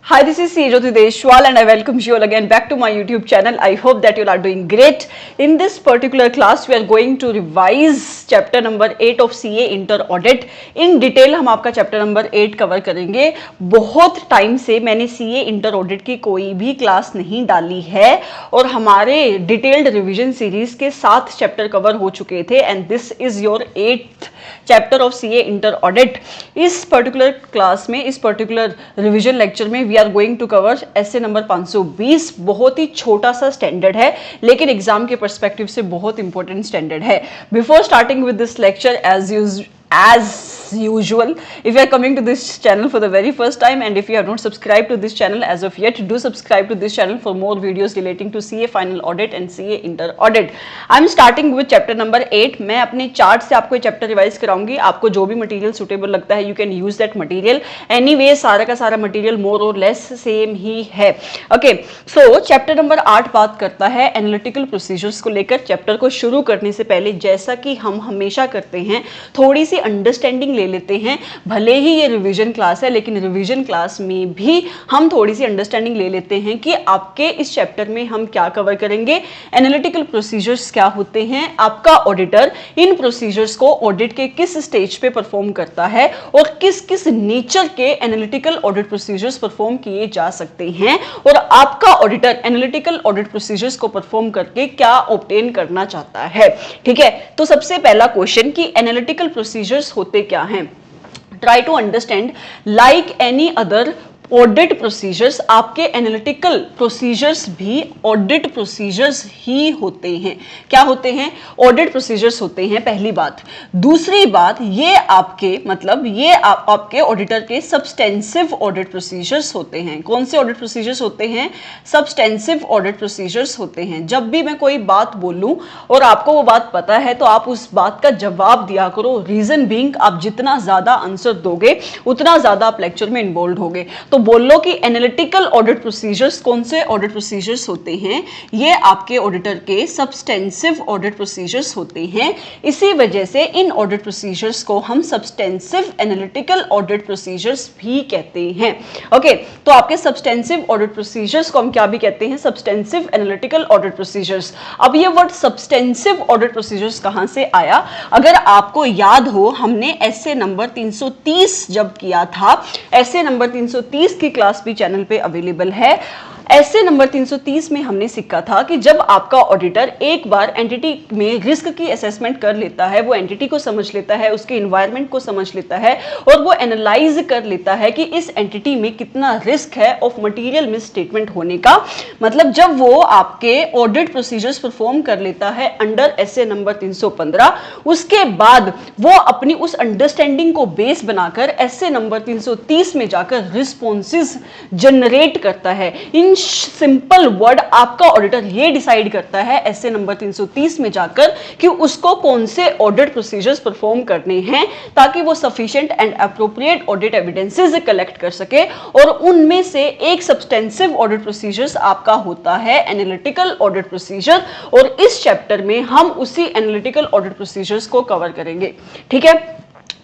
Hi, this is Jyoti Deshwal and I welcome you all again back to my YouTube channel. I hope that you all are doing great. In this particular class, we are going to revise chapter number 8 of CA Inter Audit. In detail हम आपका chapter number 8 cover करेंगे. बहुत time से मैंने CA Inter Audit की कोई भी class नहीं डाली है और हमारे डिटेल्ड रिवीजन सीरीज के 7 चैप्टर कवर हो चुके थे and this is your 8th chapter of CA Inter Audit. इस पर्टिकुलर क्लास में, इस पर्टिकुलर रिवीजन लेक्चर में we are going to cover ऐसे नंबर 520. बहुत ही छोटा सा स्टैंडर्ड है लेकिन एग्जाम के पर्सपेक्टिव से बहुत इंपॉर्टेंट स्टैंडर्ड है. Before starting with this lecture, as usual, if you are coming to this channel for the very first time and if you have not subscribed to this channel as of yet, do subscribe to this channel for more videos relating to CA Final Audit and CA Inter Audit. I am starting with chapter number 8. मैं अपने chart से आपको chapter revise कराऊंगी. आपको जो भी material suitable लगता है, you can use that material. Anyway सारा का सारा मटेरियल मोर और लेस सेम ही है. ओके, सो चैप्टर नंबर 8 बात करता है एनालिटिकल प्रोसीजर्स को लेकर. चैप्टर को शुरू करने से पहले, जैसा कि हम हमेशा करते हैं, थोड़ी सी अंडरस्टैंडिंग ले लेते हैं. भले ही ये रिवीजन क्लास है लेकिन रिवीजन क्लास में भी हम थोड़ी सी अंडरस्टैंडिंग ले लेते हैं कि आपके इस चैप्टर में हम क्या कवर करेंगे, एनालिटिकल प्रोसीजर्स क्या होते हैं, आपका ऑडिटर इन प्रोसीजर्स को ऑडिट के किस स्टेज पे परफॉर्म करता है और किस किस नेचर के एनालिटिकल ऑडिट प्रोसीजर्स परफॉर्म किए जा सकते हैं और आपका ऑडिटर एनालिटिकल ऑडिट प्रोसीजर्स को परफॉर्म करके क्या ऑब्टेन करना चाहता है. ठीक है, तो सबसे पहला क्वेश्चन कि एनालिटिकल प्रोसीजर्स होते क्या हैं. Try to understand like any other audit procedures. आपके एनालिटिकल प्रोसीजर्स भी ऑडिट प्रोसीजर्स ही होते हैं. क्या होते हैं? ऑडिट प्रोसीजर्स होते हैं, पहली बात. दूसरी बात, ये आपके मतलब ये आपके ऑडिटर के सब्सटेंसिव ऑडिट प्रोसीजर्स होते हैं. कौन से ऑडिट प्रोसीजर्स होते हैं? सब्सटेंसिव ऑडिट प्रोसीजर्स होते हैं. जब भी मैं कोई बात बोलूं और आपको वो बात पता है तो आप उस बात का जवाब दिया करो. रीजन बीइंग, आप जितना ज्यादा आंसर दोगे उतना ज्यादा आप लेक्चर में इन्वॉल्व होगे. तो बोल लो कि एनालिटिकल ऑडिट प्रोसीजर्स कौन से ऑडिट प्रोसीजर्स होते हैं? ये आपके ऑडिटर के सब्सटेंसिव ऑडिट प्रोसीजर्स होते हैं. इसी वजह से इन ऑडिट प्रोसीजर्स को हम सब्सटेंसिव एनालिटिकल ऑडिट प्रोसीजर्स भी कहते हैं. ओके, तो आपके सब्सटेंसिव ऑडिट प्रोसीजर्स को हम क्या भी कहते हैं? Substantive analytical audit procedures. अब ये वर्ड सब्सटेंसिव ऑडिट प्रोसीजर्स कहां से आया? अगर आपको याद हो, हमने ऐसे नंबर 330 जब किया था, ऐसे नंबर 330 की क्लास भी चैनल पे अवेलेबल है. ऐसे नंबर 330 में हमने सीखा था कि जब आपका ऑडिटर एक बार एंटिटी में रिस्क की असेसमेंट कर लेता है, वो एंटिटी को समझ लेता है, उसके इन्वायरमेंट को समझ लेता है और वो एनालाइज कर लेता है कि इस एंटिटी में कितना रिस्क है ऑफ मटेरियल मिस स्टेटमेंट होने का. मतलब जब वो आपके ऑडिट प्रोसीजर्स परफॉर्म कर लेता है अंडर ऐसे नंबर 315, उसके बाद वो अपनी उस अंडरस्टैंडिंग को बेस बनाकर ऐसे नंबर 330 में जाकर रिस्पॉन्सेज जनरेट करता है. इन सिंपल वर्ड, आपका ऑडिटर ये डिसाइड करता है ऐसे नंबर 330 में जाकर कि उसको कौन से ऑडिट प्रोसीजर्स परफॉर्म करने हैं ताकि वो sufficient and appropriate audit evidences collect कर सके. और उनमें से एक सब्सटेंसिव ऑडिट प्रोसीजर्स आपका होता है एनालिटिकल ऑडिट प्रोसीजर और इस चैप्टर में हम उसी एनालिटिकल ऑडिट प्रोसीजर्स को कवर करेंगे. ठीक है,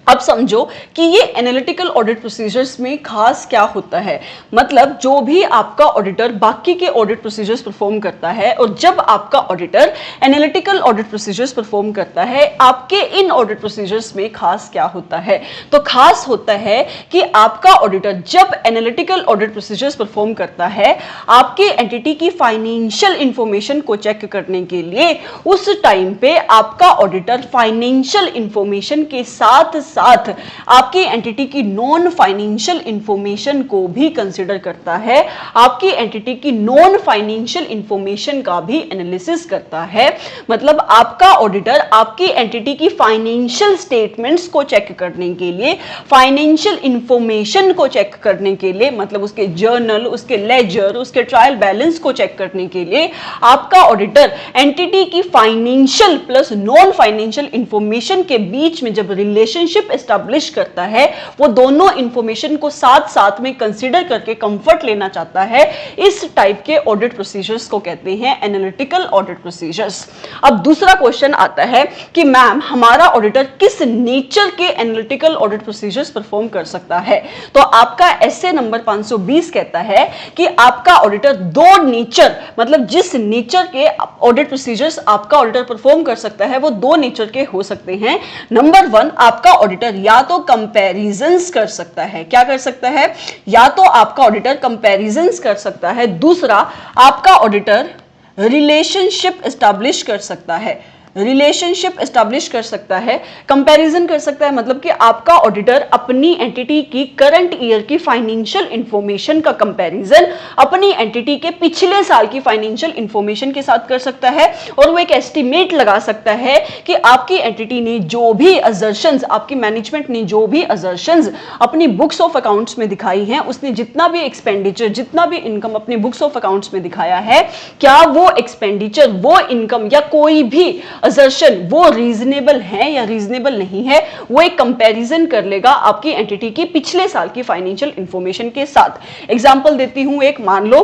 अब समझो कि ये एनालिटिकल ऑडिट प्रोसीजर्स में खास क्या होता है. मतलब जो भी आपका ऑडिटर बाकी के ऑडिट प्रोसीजर्स परफॉर्म करता है और जब आपका auditor analytical audit procedures perform करता है, आपके इन ऑडिट प्रोसीजर्स में खास क्या होता है? तो खास होता है कि आपका ऑडिटर जब एनालिटिकल ऑडिट प्रोसीजर्स परफॉर्म करता है, आपके एंटिटी की फाइनेंशियल इंफॉर्मेशन को चेक करने के लिए उस टाइम पे आपका ऑडिटर फाइनेंशियल इंफॉर्मेशन के साथ साथ आपकी एंटिटी की नॉन फाइनेंशियल इंफॉर्मेशन को भी कंसीडर करता है, आपकी एंटिटी की नॉन फाइनेंशियल इंफॉर्मेशन का भी एनालिसिस करता है. मतलब आपका ऑडिटर आपकी एंटिटी की फाइनेंशियल स्टेटमेंट्स को चेक करने के लिए, फाइनेंशियल इंफॉर्मेशन को चेक करने के लिए, मतलब उसके जर्नल, उसके लेजर, उसके ट्रायल बैलेंस को चेक करने के लिए आपका ऑडिटर एंटिटी की financial plus non financial information के बीच में जब रिलेशनशिप रिलेशनशिप एस्टैब्लिश करता है, वो दोनों इंफॉर्मेशन को साथ साथ में कंसीडर करके कंफर्ट लेना चाहता है, इस टाइप के ऑडिट प्रोसीजर्स को कहते हैं एनालिटिकल ऑडिट प्रोसीजर्स। अब दूसरा क्वेश्चन आता है कि मैम हमारा ऑडिटर किस नेचर के एनालिटिकल ऑडिट प्रोसीजर्स परफॉर्म कर सकता है। तो आपका एसए नंबर 520 कहता है कि आपका ऑडिटर दो नेचर, मतलब जिस नेचर के ऑडिट प्रोसीजर्स आपका ऑडिटर परफॉर्म कर सकता है वो दो नेचर के हो सकते हैं। नंबर 1, आपका ऑडिटर या तो कंपैरिजंस कर सकता है, क्या कर सकता है, या तो आपका ऑडिटर कंपैरिजंस कर सकता है। दूसरा, आपका ऑडिटर रिलेशनशिप एस्टैब्लिश कर सकता है, रिलेशनशिप एस्टैब्लिश कर सकता है। कंपैरिजन कर सकता है मतलब कि आपका ऑडिटर अपनी एंटिटी की करंट ईयर की फाइनेंशियल इंफॉर्मेशन का कंपैरिजन अपनी एंटिटी के पिछले साल की फाइनेंशियल इंफॉर्मेशन के साथ कर सकता है, और वो एक एस्टिमेट लगा सकता है कि आपकी एंटिटी ने जो भी असर्शंस, आपकी मैनेजमेंट ने जो भी असर्शंस अपनी बुक्स ऑफ अकाउंट्स में दिखाई हैं, उसने जितना भी एक्सपेंडिचर, जितना भी इनकम अपनी बुक्स ऑफ अकाउंट्स में दिखाया है, क्या वो एक्सपेंडिचर, वो इनकम या कोई भी असर्शन वो रीजनेबल है या रीजनेबल नहीं है। वो एक कंपैरिजन कर लेगा आपकी एंटिटी की पिछले साल की फाइनेंशियल इंफॉर्मेशन के साथ। एग्जांपल देती हूं, एक मान लो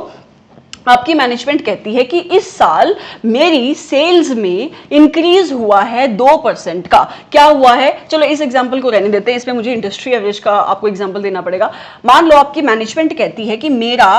आपकी मैनेजमेंट कहती है कि इस साल मेरी सेल्स में इंक्रीज हुआ है 2% का। क्या हुआ है, चलो इस एग्जांपल को रहने देते हैं, इसमें मुझे इंडस्ट्री एवरेज का आपको एग्जांपल देना पड़ेगा। मान लो आपकी मैनेजमेंट कहती है कि मेरा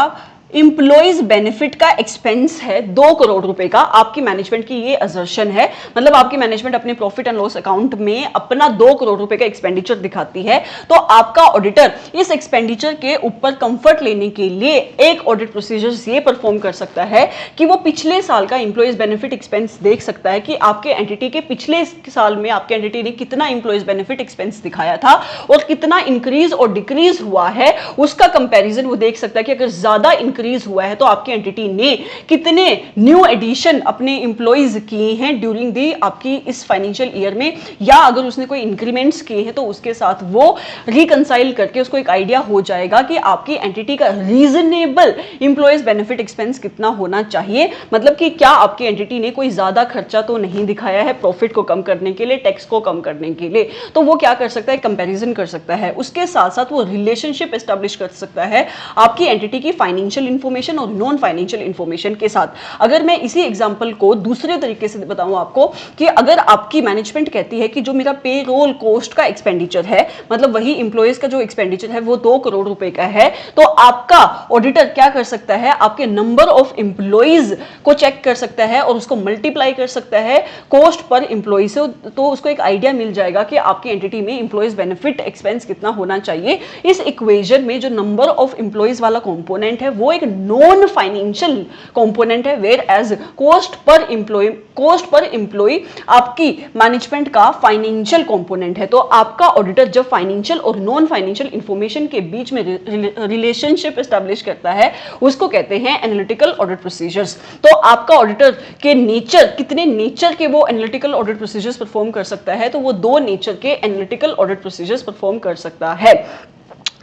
इंप्लॉइज बेनिफिट का एक्सपेंस है 2 करोड़ रुपए का। आपकी मैनेजमेंट की ये असर्शन है, मतलब आपकी मैनेजमेंट अपने प्रॉफिट एंड लॉस अकाउंट में अपना 2 करोड़ रुपए का एक्सपेंडिचर दिखाती है। तो आपका ऑडिटर इस एक्सपेंडिचर के ऊपर कंफर्ट लेने के लिए एक ऑडिट प्रोसीजर ये परफॉर्म कर सकता है कि वो पिछले साल का इंप्लॉइज बेनिफिट एक्सपेंस देख सकता है कि आपके एंटिटी के पिछले साल में आपके एंटिटी ने कितना इंप्लॉइज बेनिफिट एक्सपेंस दिखाया था और कितना इंक्रीज और डिक्रीज हुआ है, उसका कंपैरिजन वो देख सकता है कि अगर ज्यादा इंक्रीज हुआ है तो आपकी एंटिटी ने कितने न्यू एडिशन अपने इंप्लॉइज किए हैं ड्यूरिंग दी आपकी इस फाइनेंशियल ईयर में, या अगर उसने कोई इंक्रीमेंट्स किए हैं तो उसके साथ वो रिकंसाइल करके उसको एक आइडिया हो जाएगा कि आपकी एंटिटी का रीजनेबल इंप्लॉइज बेनिफिट एक्सपेंस कितना होना चाहिए। मतलब कि क्या आपकी एंटिटी ने कोई ज्यादा खर्चा तो नहीं दिखाया है प्रॉफिट को कम करने के लिए, टैक्स को कम करने के लिए। तो वो क्या कर सकता है, कंपैरिजन कर सकता है। उसके साथ साथ वो रिलेशनशिप एस्टैब्लिश कर सकता है आपकी एंटिटी की फाइनेंशियल इंफॉर्मेशन और नॉन फाइनेंशियल इंफॉर्मेशन के साथ। अगर मैं इसी एग्जांपल को दूसरे तरीके से बताऊं आपको कि अगर आपकी मैनेजमेंट कहती है कि जो मेरा पेरोल कॉस्ट का एक्सपेंडिचर है, मतलब वही इंप्लॉइज का जो एक्सपेंडिचर है वो 2 करोड़ रुपए का है, तो आपका ऑडिटर क्या कर सकता है, आपके नंबर ऑफ इंप्लॉइज को चेक कर सकता है और उसको मल्टीप्लाई कर सकता है कॉस्ट पर इंप्लॉय से, तो उसको एक आइडिया मिल जाएगा कि आपकी एंटिटी में इंप्लॉइज बेनिफिट एक्सपेंस कितना होना चाहिए। इस इक्वेशन में जो नंबर ऑफ इंप्लॉइज वाला कंपोनेंट है वो एक नॉन फाइनेंशियल कंपोनेंट है, whereas cost per employee आपकी मैनेजमेंट का फाइनेंशियल कंपोनेंट है। तो आपका ऑडिटर जब फाइनेंशियल और नॉन फाइनेंशियल इंफॉर्मेशन के बीच में रिलेशनशिप एस्टैब्लिश करता है उसको कहते हैं एनालिटिकल ऑडिट प्रोसीजर्स। तो आपका ऑडिटर के नेचर, कितने नेचर के वो एनालिटिकल ऑडिट प्रोसीजर्स परफॉर्म कर सकता है, तो वो 2 नेचर के एनालिटिकल ऑडिट प्रोसीजर्स परफॉर्म कर सकता है।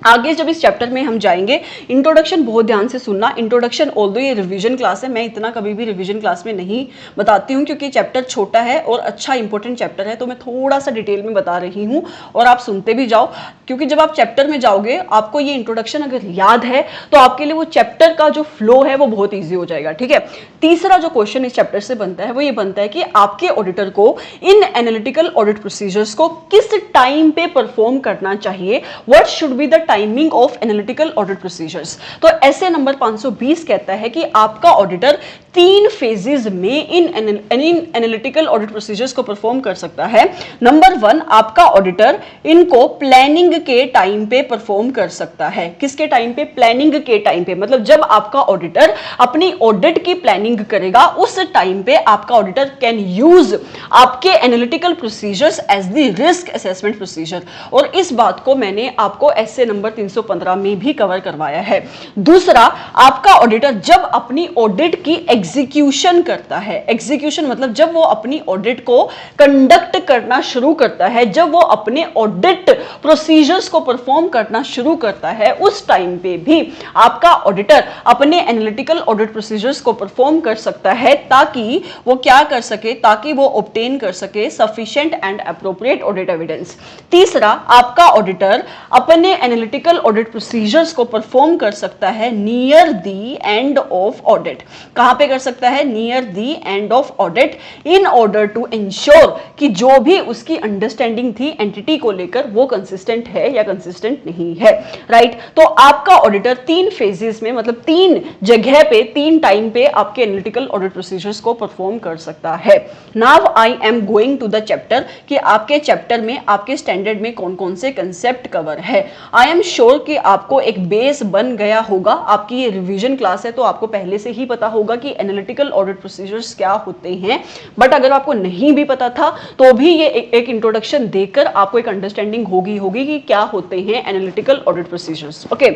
आगे जब इस चैप्टर में हम जाएंगे, इंट्रोडक्शन बहुत ध्यान से सुनना। इंट्रोडक्शन ऑल्दो ये रिवीजन क्लास है, मैं इतना कभी भी रिवीजन क्लास में नहीं बताती हूँ क्योंकि चैप्टर छोटा है और अच्छा इंपॉर्टेंट चैप्टर है, तो मैं थोड़ा सा डिटेल में बता रही हूँ और आप सुनते भी जाओ, क्योंकि जब आप चैप्टर में जाओगे आपको ये इंट्रोडक्शन अगर याद है तो आपके लिए वो चैप्टर का जो फ्लो है वो बहुत ईजी हो जाएगा। ठीक है, तीसरा जो क्वेश्चन इस चैप्टर से बनता है वो ये बनता है कि आपके ऑडिटर को इन एनालिटिकल ऑडिट प्रोसीजर्स को किस टाइम पे परफॉर्म करना चाहिए, what should be the timing of analytical audit procedures. तो ऐसे नंबर 520 कहता है कि आपका ऑडिटर 3 फेजेस में इन एनालिटिकल ऑडिट प्रोसीजर्स को परफॉर्म कर सकता है। नंबर 1, आपका ऑडिटर इनको प्लानिंग के टाइम पे परफॉर्म कर सकता है। किसके टाइम पे, प्लानिंग के टाइम पे, मतलब जब आपका ऑडिटर अपनी ऑडिट की प्लानिंग करेगा उस टाइम पे आपका ऑडिटर कैन यूज आपके analytical procedures as the risk assessment procedure, और इस बात को मैंने आपको एसए नंबर 315 में भी कवर करवाया है। दूसरा, आपका ऑडिटर जब अपनी ऑडिट की एग्जीक्यूशन करता है, एग्जीक्यूशन मतलब जब वो अपनी ऑडिट को कंडक्ट करना शुरू करता है, जब वो अपने ऑडिट प्रोसीजर्स को परफॉर्म करना शुरू करता है, उस टाइम पे भी आपका ऑडिटर अपने एनालिटिकल ऑडिट प्रोसीजर्स को परफॉर्म कर सकता है, ताकि वो क्या कर सके, ताकि वो ऑब्टेन कर सके sufficient and appropriate audit evidence. तीसरा, आपका ऑडिटर अपने एनालिटिकल ऑडिट प्रोसीजर्स को परफॉर्म कर सकता है near the end of audit. कहां पे कर सकता है? Near the end of audit, in order to ensure कि जो भी उसकी अंडरस्टैंडिंग थी एंटिटी को लेकर वो कंसिस्टेंट है या कंसिस्टेंट नहीं है, राइट। तो आपका ऑडिटर 3 फेजेस में, मतलब 3 जगह पे, 3 टाइम पे आपके एनालिटिकल ऑडिट प्रोसीजर्स को परफॉर्म कर सकता है। Now I am going to the chapter कि आपके चैप्टर में, आपके स्टैंडर्ड में कौन कौन से कंसेप्ट कवर है। आई एम श्योर कि आपको एक बेस बन गया होगा, आपकी ये रिवीजन क्लास है तो आपको पहले से ही पता होगा कि एनालिटिकल ऑडिट प्रोसीजर्स क्या होते हैं। बट अगर आपको नहीं भी पता था तो भी ये एक इंट्रोडक्शन देकर आपको एक अंडरस्टैंडिंग होगी कि क्या होते हैं एनालिटिकल ऑडिट प्रोसीजर्स। ओके,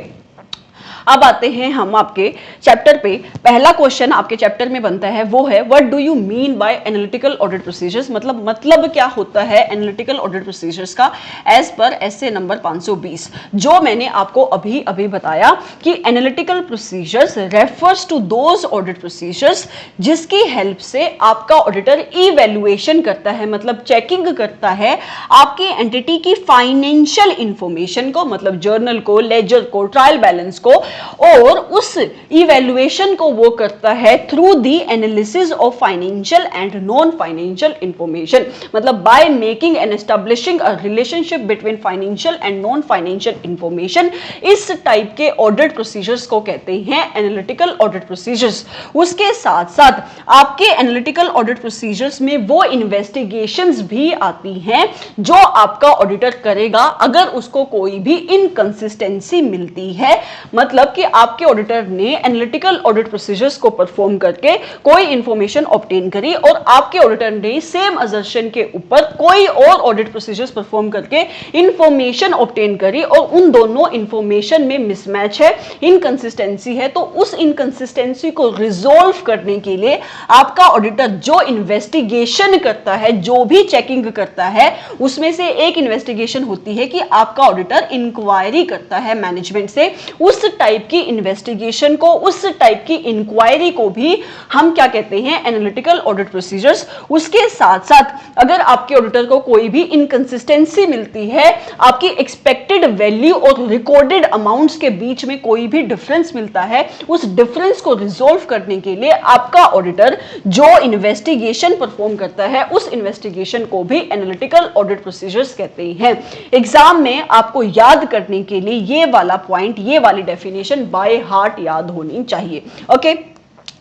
अब आते हैं हम आपके चैप्टर पे। पहला क्वेश्चन आपके चैप्टर में बनता है, वो है what do you mean by analytical audit procedures, मतलब क्या होता है एनालिटिकल ऑडिट प्रोसीजर्स का, एज पर एसए नंबर 520, जो मैंने आपको अभी अभी बताया कि analytical procedures refers to those audit procedures जिसकी हेल्प से आपका ऑडिटर इवैल्यूएशन करता है, मतलब चेकिंग करता है आपकी एंटिटी की फाइनेंशियल इंफॉर्मेशन को, मतलब जर्नल को, लेजर को, ट्रायल बैलेंस को, और उस इवैल्यूएशन को वो करता है through the analysis of financial and non financial information, मतलब by making and establishing a relationship between financial and non financial information. इस टाइप के ऑडिट प्रोसीजर्स को कहते हैं एनालिटिकल ऑडिट प्रोसीजर्स। उसके साथ साथ आपके एनालिटिकल ऑडिट प्रोसीजर्स में वो इन्वेस्टिगेशंस भी आती हैं जो आपका ऑडिटर करेगा अगर उसको कोई भी इनकंसिस्टेंसी मिलती है, मतलब कि आपके ऑडिटर ने एनालिटिकल ऑडिट प्रोसीजर्स को परफॉर्म करके कोई इंफॉर्मेशन ऑब्टेन करी और आपके ऑडिटर ने सेम असर्शन के ऊपर कोई और ऑडिट प्रोसीजर्स परफॉर्म करके इंफॉर्मेशन ऑब्टेन करी और उन दोनों इंफॉर्मेशन में मिसमैच है, इनकंसिस्टेंसी है, तो उस इनकंसिस्टेंसी को रिजोल्व करने के लिए आपका ऑडिटर जो इन्वेस्टिगेशन करता है, जो भी चेकिंग करता है, उसमें से एक इन्वेस्टिगेशन होती है कि आपका ऑडिटर इंक्वायरी करता है मैनेजमेंट से। उस टाइप की इन्वेस्टिगेशन को, उस टाइप की इंक्वायरी को भी हम क्या कहते हैं? Analytical audit procedures. उसके साथ साथ अगर आपके ऑडिटर को कोई भी इनकंसिस्टेंसी मिलती है, आपकी एक्सपेक्टेड वैल्यू और रिकॉर्डेड अमाउंट्स के बीच में कोई भी डिफरेंस मिलता है, उस डिफरेंस को रिजोल्व करने के लिए आपका ऑडिटर जो इन्वेस्टिगेशन परफॉर्म करता है, उस इन्वेस्टिगेशन को भी एनालिटिकल ऑडिट प्रोसीजर्स कहते हैं। एग्जाम में आपको याद करने के लिए ये वाला पॉइंट, ये वाली डेफिनेशन बाय हार्ट याद होनी चाहिए। ओके,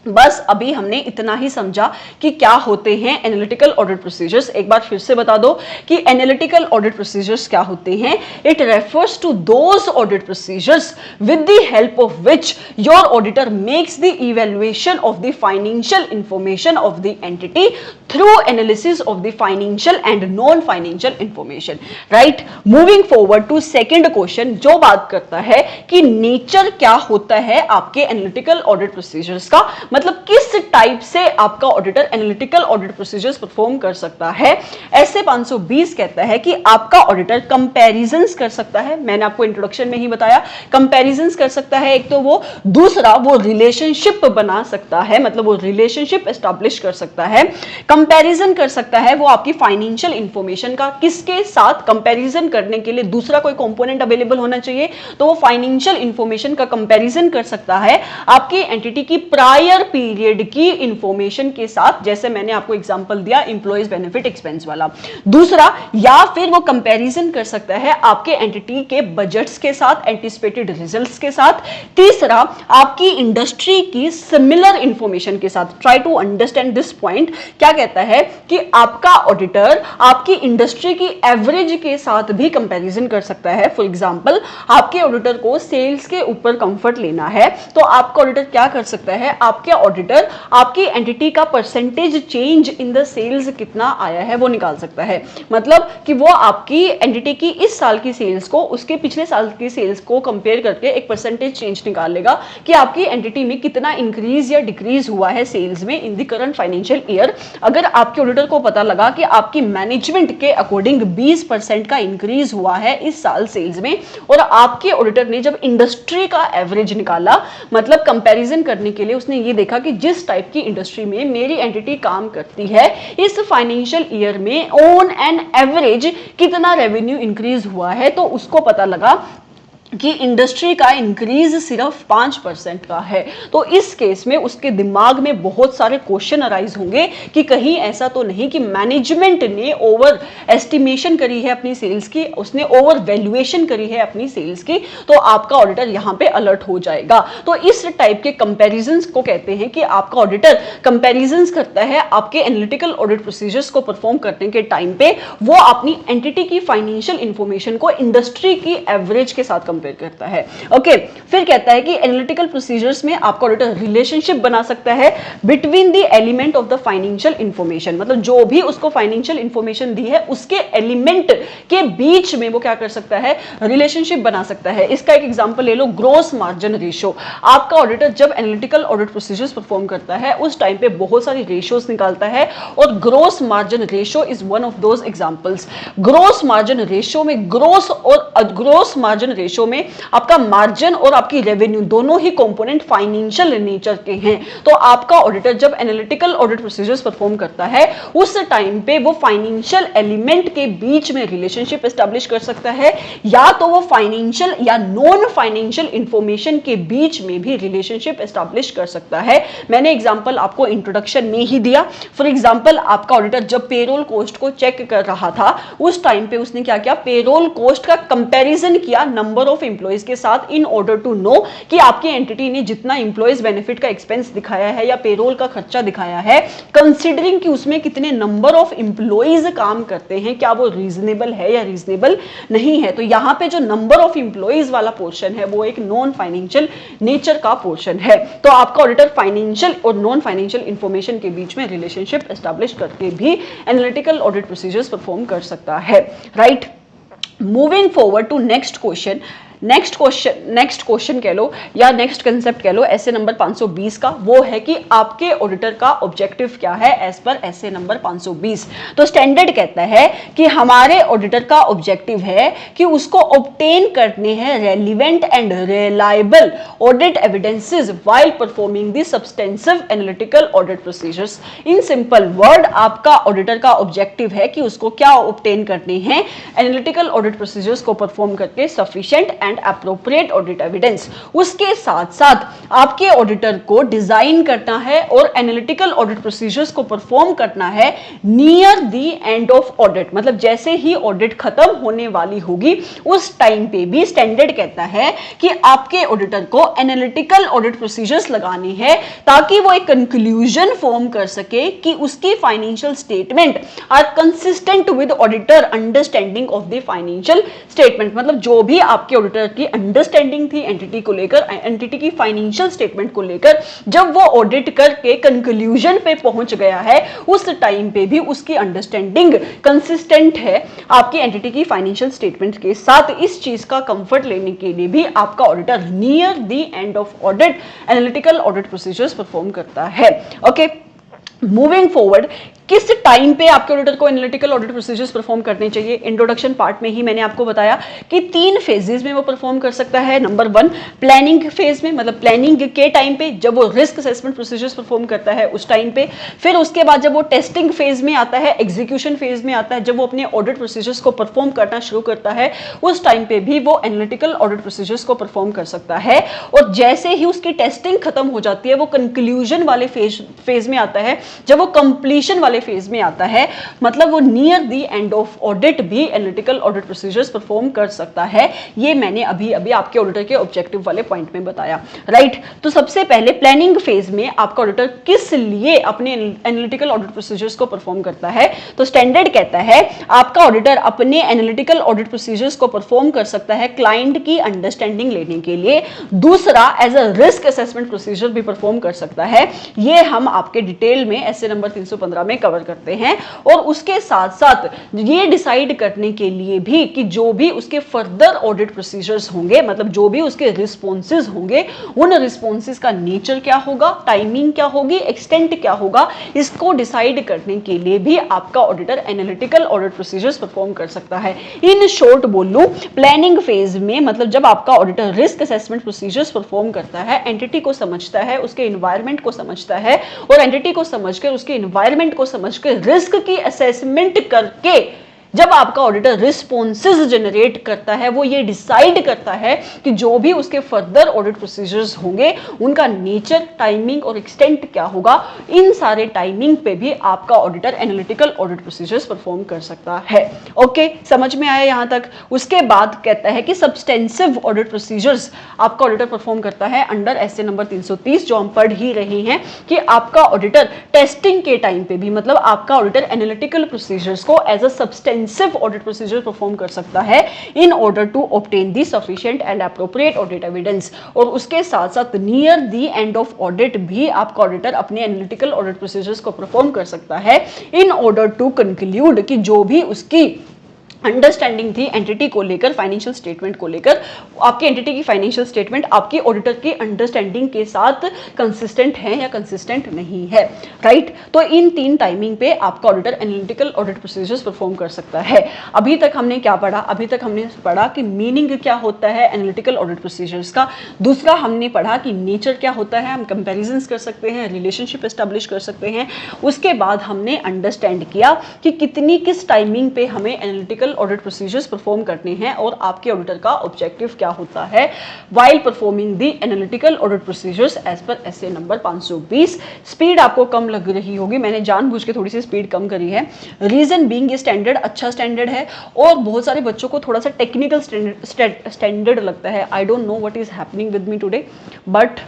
बस अभी हमने इतना ही समझा कि क्या होते हैं एनालिटिकल ऑडिट प्रोसीजर्स। एक बार फिर से बता दो कि एनालिटिकल ऑडिट प्रोसीजर्स क्या होते हैं। It refers to those audit procedures with the help of which your auditor makes the evaluation of the financial information of the entity through analysis of the financial and non financial information, right. Moving forward to second question, जो बात करता है कि nature क्या होता है आपके analytical audit procedures का, मतलब किस टाइप से आपका auditor analytical audit procedures perform कर सकता है। ऐसे 520 कहता है कि आपका ऑडिटर कंपैरिजंस कर सकता है। मैंने आपको इंट्रोडक्शन में ही बताया, कंपैरिजंस कर सकता है एक तो वो, दूसरा वो रिलेशनशिप बना सकता है, मतलब वो रिलेशनशिप एस्टैब्लिश कर सकता है। कंपैरिजन कर सकता है वो आपकी फाइनेंशियल इंफॉर्मेशन का, किसके साथ कंपैरिजन करने के लिए दूसरा कोई कंपोनेंट अवेलेबल होना चाहिए, तो वो फाइनेंशियल इंफॉर्मेशन का कंपैरिजन कर सकता है आपकी एंटिटी की प्रायर पीरियड की इंफॉर्मेशन के साथ, जैसे मैंने आपको एग्जांपल दिया एम्प्लॉइज बेनिफिट एक्सपेंस वाला। दूसरा, या फिर वो कंपैरिजन कर सकता है आपके एंटिटी के बजट्स के साथ, एंटिसिपेटेड रिजल्ट्स के साथ। तीसरा, आपकी इंडस्ट्री की सिमिलर इंफॉर्मेशन के साथ। Try to understand this point. क्या कहता कहता है कि आपका ऑडिटर आपकी इंडस्ट्री की एवरेज के साथ भी कंपैरिजन कर सकता है। फॉर एग्जांपल, आपके ऑडिटर को सेल्स के ऊपर कंफर्ट लेना है, तो आपका ऑडिटर क्या कर सकता है, आपके ऑडिटर आपकी एंटिटी का percentage change in the sales कितना आया है वो निकाल सकता है। मतलब कि वो आपकी एंटिटी की इस साल की सेल्स को उसके पिछले साल की सेल्स को कंपेयर करके एक परसेंटेज चेंज निकाल लेगा कि आपकी एंटिटी में कितना इंक्रीज या डिक्रीज हुआ है सेल्स में in the current financial year. अगर आपके ऑडिटर को पता लगा कि आपकी मैनेजमेंट के अकॉर्डिंग 20% का इंक्रीज हुआ है इस साल सेल्स में, और आपके ऑडिटर ने जब इंडस्ट्री का एवरेज निकाला, मतलब कंपैरिजन करने के लिए उसने ये देखा कि जिस टाइप की इंडस्ट्री में मेरी एंटिटी काम करती है इस फाइनेंशियल ईयर में ऑन एन एवरेज कितना रेवेन्यू इंक्रीज हुआ है, तो उसको पता लगा कि इंडस्ट्री का इंक्रीज सिर्फ 5% का है। तो इस केस में उसके दिमाग में बहुत सारे क्वेश्चन अराइज होंगे कि कहीं ऐसा तो नहीं कि मैनेजमेंट ने ओवर एस्टिमेशन करी है अपनी सेल्स की, उसने ओवर वैल्यूएशन करी है अपनी सेल्स की। तो आपका ऑडिटर यहां पे अलर्ट हो जाएगा। तो इस टाइप के कंपैरिजंस को कहते हैं कि आपका ऑडिटर कंपैरिजंस करता है आपके एनालिटिकल ऑडिट प्रोसीजर्स को परफॉर्म करने के टाइम पे, वो अपनी एंटिटी की फाइनेंशियल इंफॉर्मेशन को इंडस्ट्री की एवरेज के साथ कंपेयर करता है। ओके, फिर कहता है कि एनालिटिकल प्रोसीजर्स में आपका ऑडिटर रिलेशनशिप बना सकता है between the element of the financial information, मतलब जो भी उसको फाइनेंशियल इंफॉर्मेशन दी है उसके एलिमेंट के बीच में वो क्या कर सकता है, रिलेशनशिप बना सकता है। इसका एक एग्जांपल ले लो, ग्रॉस मार्जिन रेशियो। आपका ऑडिटर जब एनालिटिकल ऑडिट प्रोसीजर्स परफॉर्म करता है उस टाइम पे बहुत सारी रेशियोज निकालता है, और gross margin ratio is one of those examples. Gross margin ratio में ग्रॉस मार्जिन रेशियो में आपका मार्जिन और आपकी रेवेन्यू दोनों ही कंपोनेंट फाइनेंशियल नेचर के हैं। तो आपका ऑडिटर जब एनालिटिकल ऑडिट प्रोसीजर्स परफॉर्म करता है उस टाइम पे वो फाइनेंशियल एलिमेंट के बीच में रिलेशनशिप एस्टैब्लिश कर सकता है, या तो वो फाइनेंशियल या नॉन फाइनेंशियल इंफॉर्मेशन के बीच में भी रिलेशनशिप एस्टैब्लिश कर सकता है। मैंने एग्जांपल आपको इंट्रोडक्शन में ही दिया। फॉर एग्जांपल, आपका ऑडिटर जब पेरोल कॉस्ट को चेक कर रहा था उस टाइम पे उसने क्या किया, पेरोल कॉस्ट का कंपैरिजन किया नंबर ऑफ एम्प्लॉइज के साथ इन ऑर्डर टू नो कि आपकी एंटिटी ने जितना एम्प्लॉइज बेनिफिट का एक्सपेंस दिखाया है या पेरोल का खर्चा दिखाया है, कंसीडरिंग कि उसमें कितने नंबर ऑफ एम्प्लॉइज काम करते हैं, क्या वो रीजनेबल है या रीजनेबल नहीं है। तो यहां पे जो नंबर ऑफ एम्प्लॉइज वाला पोर्शन है वो एक नॉन फाइनेंशियल नेचर का पोर्शन है। तो आपका ऑडिटर फाइनेंशियल और नॉन फाइनेंशियल इंफॉर्मेशन के बीच में रिलेशनशिप एस्टैब्लिश करके भी एनालिटिकल ऑडिट प्रोसीजर्स परफॉर्म कर सकता है। Right, moving forward to next question कह लो या नेक्स्ट कंसेप्ट कह लो ऐसे नंबर 520 का, वो है कि आपके ऑडिटर का ऑब्जेक्टिव क्या है एज पर ऐसे नंबर 520। तो स्टैंडर्ड कहता है कि हमारे ऑडिटर का ऑब्जेक्टिव है कि उसको ऑब्टेन करने हैं relevant and reliable audit evidences while performing the substantive analytical audit procedures. In simple word, आपका ऑडिटर का ऑब्जेक्टिव है कि उसको क्या ऑब्टेन करने हैं, एनालिटिकल ऑडिट प्रोसीजर्स को परफॉर्म करके sufficient and appropriate audit evidence. उसके साथ साथ आपके ऑडिटर को डिजाइन करना है और एनालिटिकल ऑडिट प्रोसीजर्स को परफॉर्म करना है near the end of audit, मतलब जैसे ही ऑडिट खत्म होने वाली होगी उस टाइम पे भी स्टैंडर्ड कहता है कि आपके ऑडिटर को एनालिटिकल ऑडिट प्रोसीजर्स लगाने हैं ताकि वो एक कंक्लूजन फॉर्म कर सके कि उसकी financial statement are consistent with auditor understanding of the financial statement. मतलब जो भी आपके ऑडिटर की अंडरस्टैंडिंग थी एंटिटी को लेकर, एंटिटी की फाइनेंशियल स्टेटमेंट को लेकर, जब वो ऑडिट करके कंक्लूजन पे पहुंच गया है उस टाइम पे भी उसकी अंडरस्टैंडिंग कंसिस्टेंट है आपकी एंटिटी की फाइनेंशियल स्टेटमेंट के साथ। इस चीज का कंफर्ट लेने के लिए भी आपका auditor near the end of audit analytical audit procedures perform करता है। ओके, मूविंग फॉरवर्ड, किस टाइम पे आपके ऑडिटर को एनालिटिकल ऑडिट प्रोसीजर्स परफॉर्म करने चाहिए। इंट्रोडक्शन पार्ट में ही मैंने आपको बताया कि 3 फेजेस में वो परफॉर्म कर सकता है। नंबर 1 प्लानिंग फेज में, मतलब प्लानिंग के टाइम पे जब वो रिस्क असेसमेंट प्रोसीजर्स परफॉर्म करता है उस टाइम पे। फिर उसके बाद जब वो टेस्टिंग फेज में आता है, एग्जीक्यूशन फेज में आता है, जब वो अपने ऑडिट प्रोसीजर्स को परफॉर्म करना शुरू करता है उस टाइम पे भी वो एनालिटिकल ऑडिट प्रोसीजर्स को परफॉर्म कर सकता है। और जैसे ही उसकी टेस्टिंग खत्म हो जाती है वो कंक्लूजन वाले फेज में आता है, जब वो कंप्लीशन वाले वाले फेज में आता है, मतलब वो near the end of audit भी एनालिटिकल ऑडिट प्रोसीजर्स परफॉर्म कर सकता है। ये मैंने अभी अभी आपके ऑडिटर के ऑब्जेक्टिव वाले पॉइंट में बताया, राइट। तो सबसे पहले प्लानिंग फेज में आपका ऑडिटर किस लिए अपने एनालिटिकल ऑडिट प्रोसीजर्स को परफॉर्म करता है? तो स्टैंडर्ड कहता है आपका ऑडिटर अपने एनालिटिकल ऑडिट प्रोसीजर्स को परफॉर्म कर सकता है क्लाइंट की अंडरस्टैंडिंग लेने के लिए। दूसरा, as a risk assessment procedure भी परफॉर्म कर सकता है। ये हम आपके डिटेल में ऐसे नंबर 315 में कवर करते हैं। और उसके साथ साथ ये डिसाइड करने के लिए भी कि जो भी उसके फर्दर ऑडिट प्रोसीजर्स होंगे, मतलब जो भी उसके रिस्पॉन्सेज होंगे, उन रिस्पॉन्सेज का नेचर क्या होगा, टाइमिंग क्या होगी, एक्सटेंट क्या होगा, इसको डिसाइड करने के लिए भी आपका auditor analytical audit procedures perform कर सकता है। इन शॉर्ट बोलूं, प्लानिंग फेज में मतलब जब आपका auditor risk assessment procedures perform करता है, एंटिटी को समझता है, उसके एनवायरनमेंट को समझता है, और एंटिटी को समझकर, उसके एनवायरनमेंट को समझकर रिस्क की असेसमेंट करके जब आपका ऑडिटर रिस्पॉन्सेज जनरेट करता है, वो ये डिसाइड करता है कि जो भी उसके फर्दर ऑडिट प्रोसीजर्स होंगे उनका नेचर, टाइमिंग और एक्सटेंट क्या होगा। इन सारे टाइमिंग पे भी आपका auditor analytical audit procedures perform कर सकता है। ओके, समझ में आया यहां तक? उसके बाद कहता है कि सब्सटेंसिव ऑडिट प्रोसीजर्स आपका ऑडिटर परफॉर्म करता है अंडर एसए नंबर 330, जो हम पढ़ ही रहे हैं कि आपका ऑडिटर टेस्टिंग के टाइम पे भी, मतलब आपका ऑडिटर एनालिटिकल प्रोसीजर्स को as a substantive audit procedure perform कर सकता है in order to obtain the sufficient and appropriate audit evidence. और उसके साथ साथ near the end of audit भी आपका ऑडिटर अपने एनालिटिकल ऑडिट प्रोसीजर्स को परफॉर्म कर सकता है इन ऑर्डर टू कंक्लूड कि जो भी उसकी अंडरस्टैंडिंग थी एंटिटी को लेकर, फाइनेंशियल स्टेटमेंट को लेकर, आपकी एंटिटी की फाइनेंशियल स्टेटमेंट आपकी ऑडिटर की अंडरस्टैंडिंग के साथ कंसिस्टेंट है या कंसिस्टेंट नहीं है, राइट। तो इन तीन टाइमिंग पे आपका auditor analytical audit procedures perform कर सकता है। अभी तक हमने क्या पढ़ा? अभी तक हमने पढ़ा कि मीनिंग क्या होता है एनालिटिकल ऑडिट प्रोसीजर्स का। दूसरा, हमने पढ़ा कि नेचर क्या होता है, हम कंपेरिजन्स कर सकते हैं, रिलेशनशिप एस्टेब्लिश कर सकते हैं। उसके बाद हमने अंडरस्टैंड किया कि किस टाइमिंग पे हमें एनालिटिकल ऑडिट प्रोसीजर्स परफॉर्म करने हैं और आपके ऑडिटर का ऑब्जेक्टिव क्या होता है while performing the analytical audit procedures as per SA number 520। Speed आपको कम लग रही होगी, मैंने जानबूझ के थोड़ी सी स्पीड कम करी है। रीजन बीइंग ये स्टैंडर्ड अच्छा स्टैंडर्ड है और बहुत सारे बच्चों को थोड़ा सा टेक्निकल स्टैंडर्ड लगता है। I don't know what is happening with me today, but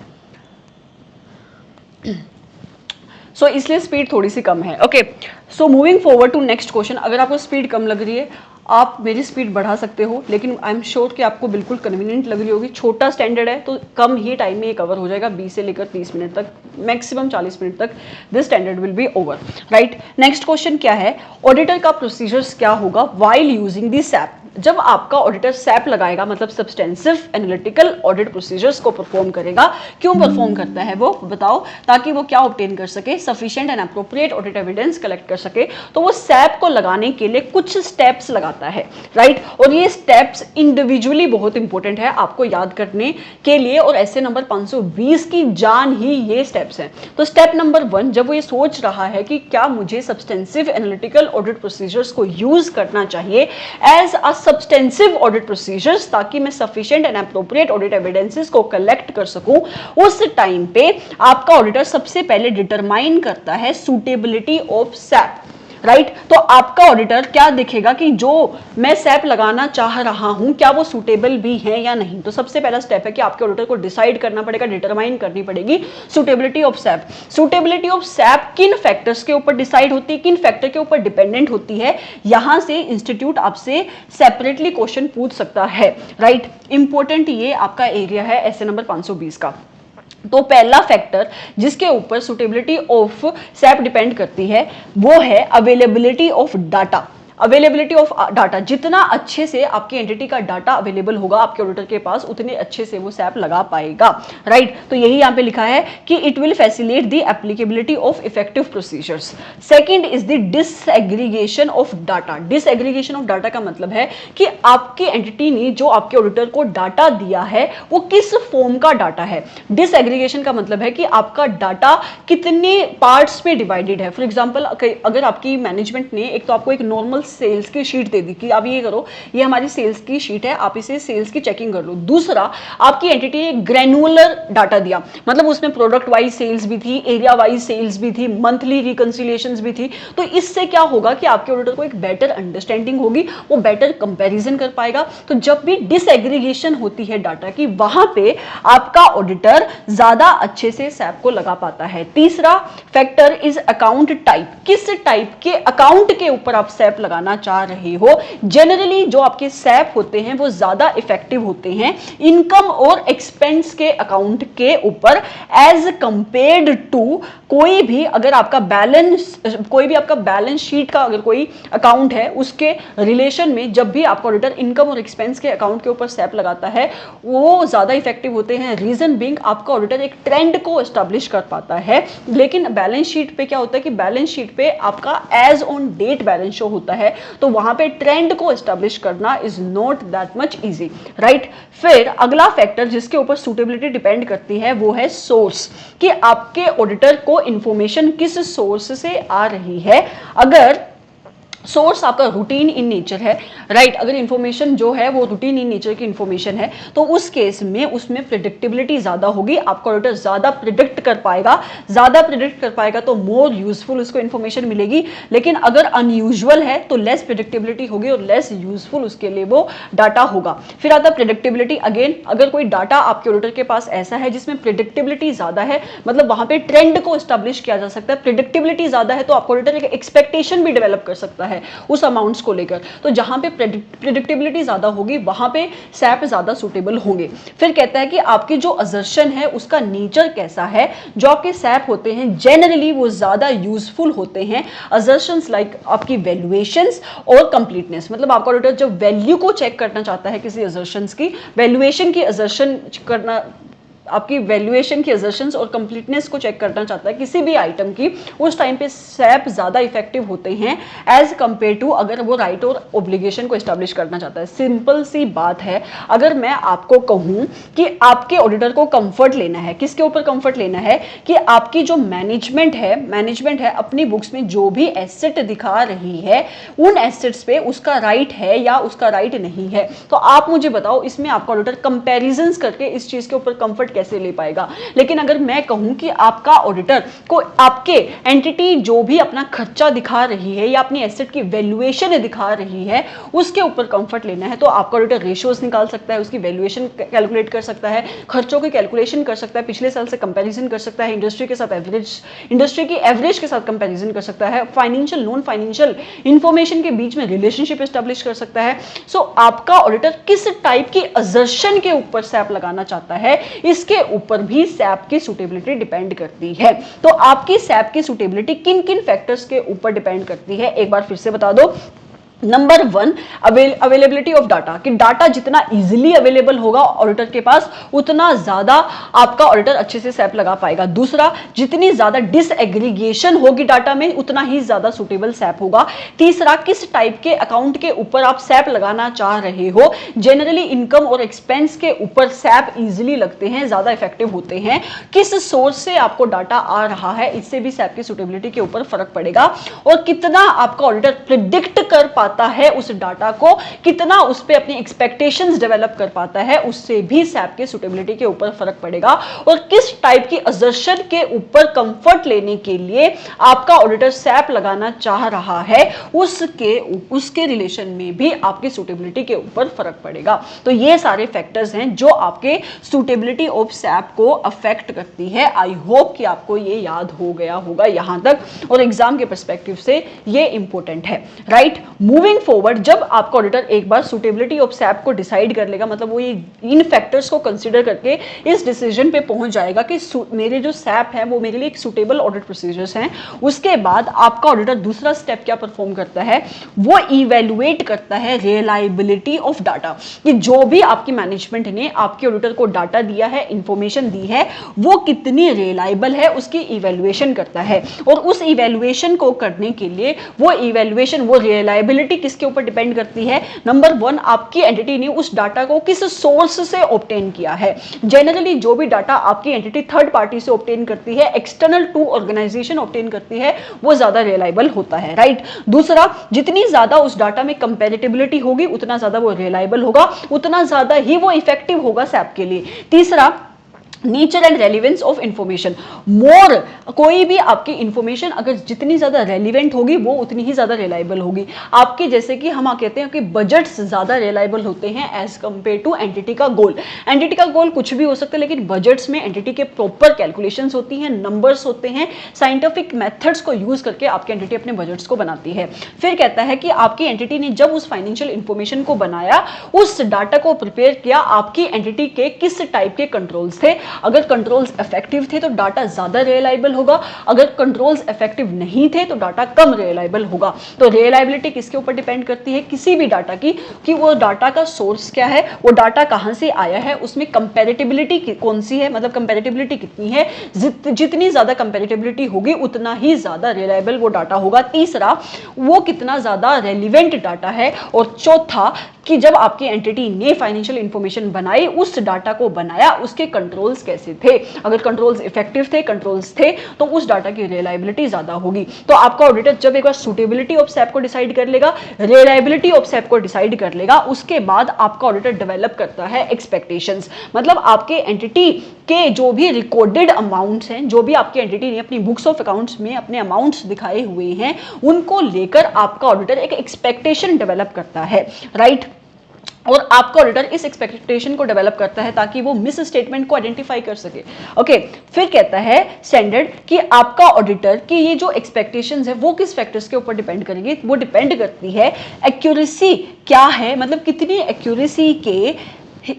so इसलिए स्पीड थोड़ी सी कम है। Okay, so moving forward to next question. अगर आपको स्पीड कम लग रही है, आप मेरी स्पीड बढ़ा सकते हो, लेकिन आई एम श्योर कि आपको बिल्कुल कन्वीनियंट लग रही होगी। छोटा स्टैंडर्ड है तो कम ही टाइम में ये कवर हो जाएगा, 20 से लेकर 30 मिनट तक, मैक्सिमम 40 मिनट तक this standard will be over, right. Next question क्या है? ऑडिटर का प्रोसीजर्स क्या होगा व्हाइल यूजिंग दी सैप। जब आपका ऑडिटर सैप लगाएगा, मतलब सब्सटेंसिव एनालिटिकल ऑडिट प्रोसीजर्स को परफॉर्म करेगा। क्यों परफॉर्म करता है वो बताओ? ताकि वो क्या ऑब्टेन कर सके, sufficient and appropriate audit evidence collect कर सके। तो वो सैप को लगाने के लिए कुछ स्टेप्स लगाता है, राइट। और ये स्टेप्स इंडिविजुअली बहुत इंपॉर्टेंट है आपको याद करने के लिए, और ऐसे नंबर 520 की जान ही ये स्टेप्स हैं। तो स्टेप नंबर 1, जब वो ये सोच रहा है कि क्या मुझे सब्सटेंसिव एनालिटिकल ऑडिट प्रोसीजर्स को यूज करना चाहिए as a substantive audit procedures, ताकि मैं sufficient and appropriate audit evidences को कलेक्ट कर सकूं, उस टाइम पे आपका ऑडिटर सबसे पहले डिटरमाइन करता है सूटेबिलिटी ऑफ सैप, राइट। तो आपका ऑडिटर क्या देखेगा कि जो मैं सैप लगाना चाह रहा हूं क्या वो सूटेबल भी है या नहीं। तो सबसे पहला स्टेप है कि आपके ऑडिटर को डिसाइड करना पड़ेगा, डिटरमाइन करनी पड़ेगी suitability of SAP. Suitability of SAP किन फैक्टर्स के ऊपर डिसाइड होती है, किन फैक्टर के ऊपर डिपेंडेंट होती है, यहां से इंस्टीट्यूट आपसे सेपरेटली क्वेश्चन पूछ सकता है, राइट। इंपॉर्टेंट ये आपका एरिया है ऐसे नंबर 520 का। तो पहला फैक्टर जिसके ऊपर सुटेबिलिटी ऑफ सैप डिपेंड करती है वो है availability of data. Availability of data, जितना अच्छे से आपकी एंटिटी का डाटा अवेलेबल होगा आपके ऑडिटर के पास, उतने अच्छे से वो सैप लगा पाएगा, राइट। तो यही यहाँ पे लिखा है कि it will facilitate the applicability of effective procedures. Second is the disaggregation of data. Disaggregation of data का मतलब है कि आपकी एंटिटी ने जो आपके ऑडिटर को डाटा दिया है वो किस फॉर्म का डाटा है। डिसएग्रीगेशन का मतलब है कि आपका डाटा कितने पार्ट्स में डिवाइडेड है। फॉर एग्जाम्पल, अगर आपकी मैनेजमेंट ने एक तो आपको एक नॉर्मल सेल्स की शीट दे दी कि आप ये करो, ये हमारी सेल्स की शीट है, आप इसे सेल्स की चेकिंग कर लो। दूसरा, आपकी एंटिटी ने ग्रैनुलर डाटा दिया, मतलब उसमें प्रोडक्ट वाइज सेल्स भी थी, एरिया वाइज सेल्स भी थी, मंथली रिकंसिलिएशंस भी थी। तो इससे क्या होगा कि आपके ऑडिटर को एक बेटर अंडरस्टैंडिंग होगी, वो बेटर कंपैरिजन कर पाएगा। तो जब भी डिसएग्रीगेशन होती है डाटा की, वहां पे आपका ऑडिटर ज्यादा अच्छे से सैप को लगा पाता है। तीसरा फैक्टर इज अकाउंट टाइप, किस टाइप के अकाउंट के ऊपर आप सैप लगाना चाह रहे हो। जनरली जो आपके सैप होते हैं वो ज्यादा इफेक्टिव होते हैं इनकम और एक्सपेंस के अकाउंट के ऊपर एज कंपेयर्ड टू कोई भी अगर आपका बैलेंस शीट का अगर कोई अकाउंट है उसके रिलेशन में जब भी आपका ऑडिटर इनकम और एक्सपेंस के अकाउंट के ऊपर सैप लगाता है वो ज्यादा इफेक्टिव होते हैं। रीजन बीइंग आपका ऑडिटर एक ट्रेंड को एस्टैब्लिश कर पाता है। लेकिन बैलेंस शीट पे क्या होता है कि बैलेंस शीट पे आपका as on date balance show होता है, तो वहां पे ट्रेंड को एस्टैब्लिश करना is not that much easy, right. फिर अगला फैक्टर जिसके ऊपर सूटेबिलिटी डिपेंड करती है वो है सोर्स, कि आपके ऑडिटर को इंफॉर्मेशन किस सोर्स से आ रही है। अगर सोर्स आपका रूटीन इन नेचर है, राइट, अगर इंफॉर्मेशन जो है वो रूटीन इन नेचर की इंफॉर्मेशन है तो उस केस में उसमें प्रिडिक्टेबिलिटी ज्यादा होगी, आपका ऑडिटर ज्यादा प्रिडिक्ट कर पाएगा तो मोर यूजफुल उसको इंफॉर्मेशन मिलेगी। लेकिन अगर अनयूजुअल है तो लेस प्रिडिक्टेबिलिटी होगी और लेस यूजफुल उसके लिए वो डाटा होगा। फिर आता है प्रिडिक्टेबिलिटी। अगेन, अगर कोई डाटा आपके ऑडिटर के पास ऐसा है जिसमें प्रिडिक्टेबिलिटी ज्यादा है, मतलब वहां पे ट्रेंड को एस्टैब्लिश किया जा सकता है, प्रिडिक्टेबिलिटी ज्यादा है तो आपका ऑडिटर एक एक्सपेक्टेशन भी डेवलप कर सकता है उस अमाउंट्स को लेकर। तो जहां पे प्रेडिक्टेबिलिटी ज्यादा होगी वहां पे सैप ज्यादा सूटेबल होंगे। फिर कहता है कि आपकी जो असर्शन है उसका नेचर कैसा है। जो आपके सैप होते हैं जनरली वो ज्यादा यूजफुल होते हैं असर्शंस लाइक आपकी वैल्यूएशंस और कंप्लीटनेस, मतलब आपका ऑडिटर जब वैल्यू को चेक करना चाहता है किसी असर्शंस की, वैल्यूएशन की असर्शन करना, आपकी वैल्यूएशन की असर्शंस और कंप्लीटनेस को चेक करना चाहता है किसी भी आइटम की, उस टाइम पे सैप ज्यादा इफेक्टिव होते हैं एज कंपेयर टू अगर वो राइट और ऑब्लिगेशन को एस्टैब्लिश करना चाहता है। सिंपल सी बात है, अगर मैं आपको कहूं कि आपके ऑडिटर को कंफर्ट लेना है, किसके ऊपर कंफर्ट लेना है कि आपकी जो मैनेजमेंट है अपनी बुक्स में जो भी एसेट दिखा रही है उन एसेट्स पे उसका राइट है या उसका राइट नहीं है, तो आप मुझे बताओ इसमें आपका ऑडिटर कंपैरिजंस करके इस चीज के ऊपर कंफर्ट कैसे ले पाएगा। लेकिन अगर मैं कहूं कि आपका ऑडिटर को आपके एंटिटी जो भी अपना खर्चा दिखा रही है या अपनी एसेट की वैल्यूएशन दिखा रही है उसके ऊपर कंफर्ट लेना है, तो आपका ऑडिटर रेशियोज निकाल सकता है, उसकी वैल्यूएशन कैलकुलेट कर सकता है, खर्चों की कैलकुलेशन कर सकता है, पिछले साल से कंपैरिजन कर सकता है, इंडस्ट्री के साथ इंडस्ट्री की एवरेज के साथ कंपैरिजन कर सकता है, फाइनेंशियल नॉन फाइनेंशियल इंफॉर्मेशन के बीच में रिलेशनशिप एस्टैब्लिश कर सकता है। सो आपका ऑडिटर किस टाइप की असर्शन के ऊपर सैप लगाना चाहता है इसके ऊपर भी सैप की सूटेबिलिटी डिपेंड करती है। तो आपकी सैप की सूटेबिलिटी किन किन फैक्टर्स के ऊपर डिपेंड करती है, एक बार फिर से बता दो। नंबर 1, अवेलेबिलिटी ऑफ डाटा, कि डाटा जितना इजीली अवेलेबल होगा ऑडिटर के पास उतना ज्यादा आपका ऑडिटर अच्छे से सैप लगा पाएगा। दूसरा, जितनी ज्यादा डिसएग्रीगेशन होगी डाटा में उतना ही ज्यादा सुटेबल सैप होगा। तीसरा, किस टाइप के अकाउंट के ऊपर आप सैप लगाना चाह रहे हो। जनरली इनकम और एक्सपेंस के ऊपर सैप इजीली लगते हैं, ज्यादा इफेक्टिव होते हैं। किस सोर्स से आपको डाटा आ रहा है इससे भी सैप की सुटेबिलिटी के ऊपर फर्क पड़ेगा। और कितना आपका ऑडिटर प्रिडिक्ट कर पाता है उस डाटा को, कितना उस पे अपनी एक्सपेक्टेशंस डेवलप कर पाता है, उससे भी सैप के सूटेबिलिटी के ऊपर फर्क पड़ेगा। और किस टाइप की असर्शन के ऊपर कंफर्ट लेने के लिए आपका ऑडिटर सैप लगाना चाह रहा है उसके रिलेशन में भी आपकी सूटेबिलिटी के ऊपर फर्क पड़ेगा। तो ये सारे फैक्टर्स हैं जो आपके सूटेबिलिटी ऑफ सैप को अफेक्ट करती है। आई होप कि आपको ये याद हो गया होगा यहां तक, और एग्जाम के पर्सपेक्टिव से ये इंपॉर्टेंट है, राइट। मूविंग फॉरवर्ड, जब आपका ऑडिटर एक बार सूटेबिलिटी ऑफ सैप को डिसाइड कर लेगा, मतलब वो ये इन फैक्टर्स को कंसीडर करके इस डिसीजन पे पहुंच जाएगा कि मेरे जो सैप है वो मेरे लिए एक सूटेबल ऑडिट प्रोसीजर्स हैं, उसके बाद आपका ऑडिटर दूसरा स्टेप क्या परफॉर्म करता है, वो इवेल्युएट करता है रिलायबिलिटी ऑफ डाटा, कि जो भी आपकी मैनेजमेंट ने आपके ऑडिटर को डाटा दिया है, इंफॉर्मेशन दी है, वो कितनी रिलायबल है उसकी इवेल्युएशन करता है। और उस इवेल्युएशन को करने के लिए वो रिलायबिलिटी कंपेटेबिलिटी किसके ऊपर डिपेंड करती है? नंबर 1, आपकी एंटिटी ने उस डाटा को किस सोर्स से ऑब्टेन किया है। जनरली जो भी डाटा आपकी एंटिटी थर्ड पार्टी से ऑब्टेन करती है, एक्सटर्नल टू ऑर्गेनाइजेशन ऑब्टेन करती है, वो ज्यादा रिलायबल होता है, राइट। दूसरा, जितनी ज्यादा उस डाटा में कंपेटेबिलिटी होगी उतना ज्यादा वो रिलायबल होगा, उतना ज्यादा ही वो इफेक्टिव होगा सैप के लिए। तीसरा, nature and relevance of information. More, कोई भी आपकी इंफॉर्मेशन अगर जितनी ज्यादा रेलिवेंट होगी वो उतनी ही ज्यादा रिलायबल होगी। आपके जैसे कि हम कहते हैं कि बजट्स ज्यादा रिलायबल होते हैं एज कंपेयर टू एंटिटी का गोल। एंटिटी का गोल कुछ भी हो सकता है, लेकिन बजट्स में एंटिटी के प्रॉपर कैलकुलेशंस होती हैं, नंबर्स होते हैं, साइंटिफिक मेथड्स को यूज करके आपकी एंटिटी अपने बजट्स को बनाती है। फिर कहता है कि आपकी एंटिटी ने जब उस फाइनेंशियल इंफॉर्मेशन को बनाया, उस डाटा को प्रिपेयर किया, आपकी एंटिटी के किस टाइप के कंट्रोल्स थे। अगर कंट्रोल्स इफेक्टिव थे तो डाटा ज्यादा रिलायबल होगा, अगर कंट्रोल्स इफेक्टिव नहीं थे तो डाटा कम रिलायबल होगा। तो रिलायबिलिटी किसके ऊपर डिपेंड करती है? किसी भी डाटा की, कि वो डाटा का सोर्स क्या है, वो डाटा कहां से आया है, उसमें कंपैरेटिबिलिटी कौन सी है, मतलब कंपैरेटिबिलिटी कितनी है। जितनी ज्यादा कंपैरेटिबिलिटी होगी उतना ही ज्यादा रिलायबल वो डाटा होगा। तीसरा, वो कितना ज्यादा रेलिवेंट डाटा है। और चौथा, कि जब आपकी एंटिटी ने फाइनेंशियल इंफॉर्मेशन बनाई, उस डाटा को बनाया, उसके कंट्रोल्स कैसे थे। अगर कंट्रोल्स इफेक्टिव थे, कंट्रोल्स थे, तो उस डाटा की रिलायबिलिटी ज्यादा होगी। तो आपका ऑडिटर जब एक बार सुटेबिलिटी ऑफ सैप को डिसाइड कर लेगा, रिलायबिलिटी ऑफ सैप को डिसाइड कर लेगा, उसके बाद आपका ऑडिटर डेवलप करता है एक्सपेक्टेशंस। मतलब आपके एंटिटी के जो भी रिकॉर्डेड अमाउंट्स हैं, जो भी आपकी एंटिटी ने अपनी बुक्स ऑफ अकाउंट्स में अपने अमाउंट्स दिखाए हुए हैं, उनको लेकर आपका ऑडिटर एक एक्सपेक्टेशन डेवलप करता है, राइट। और आपका ऑडिटर इस एक्सपेक्टेशन को डेवलप करता है ताकि वो मिस स्टेटमेंट को आइडेंटिफाई कर सके। ओके, फिर कहता है स्टैंडर्ड कि आपका ऑडिटर की ये जो एक्सपेक्टेशंस है वो किस फैक्टर्स के ऊपर डिपेंड करेगी? वो डिपेंड करती है एक्यूरेसी क्या है, मतलब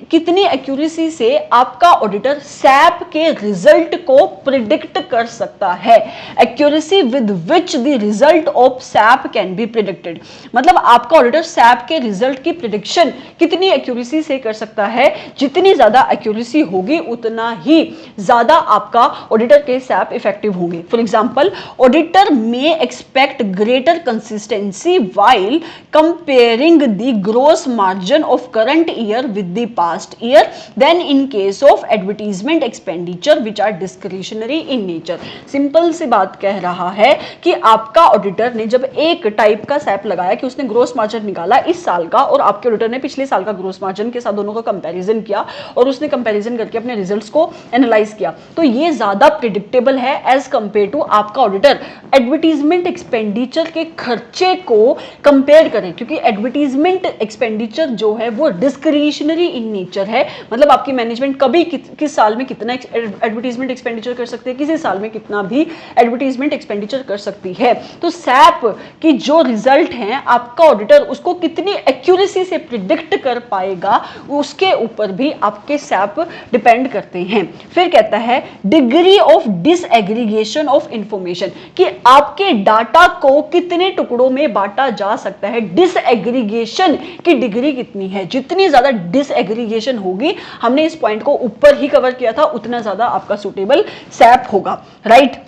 कितनी एक्यूरेसी से आपका ऑडिटर सैप के रिजल्ट को प्रिडिक्ट कर सकता है। Accuracy with which the result of SAP can be predicted, मतलब आपका ऑडिटर सैप के रिजल्ट की प्रिडिक्शन कितनी एक्यूरेसी से कर सकता है। जितनी ज्यादा एक्यूरेसी होगी उतना ही ज्यादा आपका ऑडिटर के सैप इफेक्टिव होंगे। For example, auditor may expect greater consistency while comparing the gross margin of current year with the past year than in case of advertisement expenditure which are discretionary in nature। Simple सी बात कह रहा है कि आपका auditor ने जब एक टाइप का सैप लगाया कि उसने ग्रोस मार्जिन निकाला इस साल का, और आपके ऑडिटर ने पिछले साल का ग्रोस मार्जिन के साथ दोनों का कंपैरिजन किया, और उसने कंपैरिजन करके अपने रिजल्ट्स को एनालाइज किया, तो ये ज्यादा प्रिडिक्टेबल है एज कंपेयर टू आपका ऑडिटर एडवर्टीजमेंट एक्सपेंडिचर के खर्चे को कंपेयर करें। क्योंकि एडवर्टीजमेंट एक्सपेंडिचर जो है वो डिस्क्रिशनरी इन नेचर है, मतलब आपकी मैनेजमेंट कभी किस साल में कितना एडवर्टीजमेंट एक्सपेंडिचर कर सकती है, किसी साल में कितना भी एडवर्टीजमेंट एक्सपेंडिचर कर सकती है। तो सैप की जो रिजल्ट है, आपका ऑडिटर उसको कितनी एक्यूरेसी से प्रिडिक्ट कर पाएगा, उसके ऊपर भी आपके सैप डिपेंड करते हैं। फिर कहता है degree of disaggregation of information, कि आपके डाटा को कितने टुकड़ों में बांटा जा सकता है। डिसएग्रीगेशन की डिग्री कितनी है, जितनी ज्यादा डिसएग्रीगेशन होगी, हमने इस पॉइंट को ऊपर ही कवर किया था, उतना ज्यादा आपका सुटेबल सैप होगा, राइट।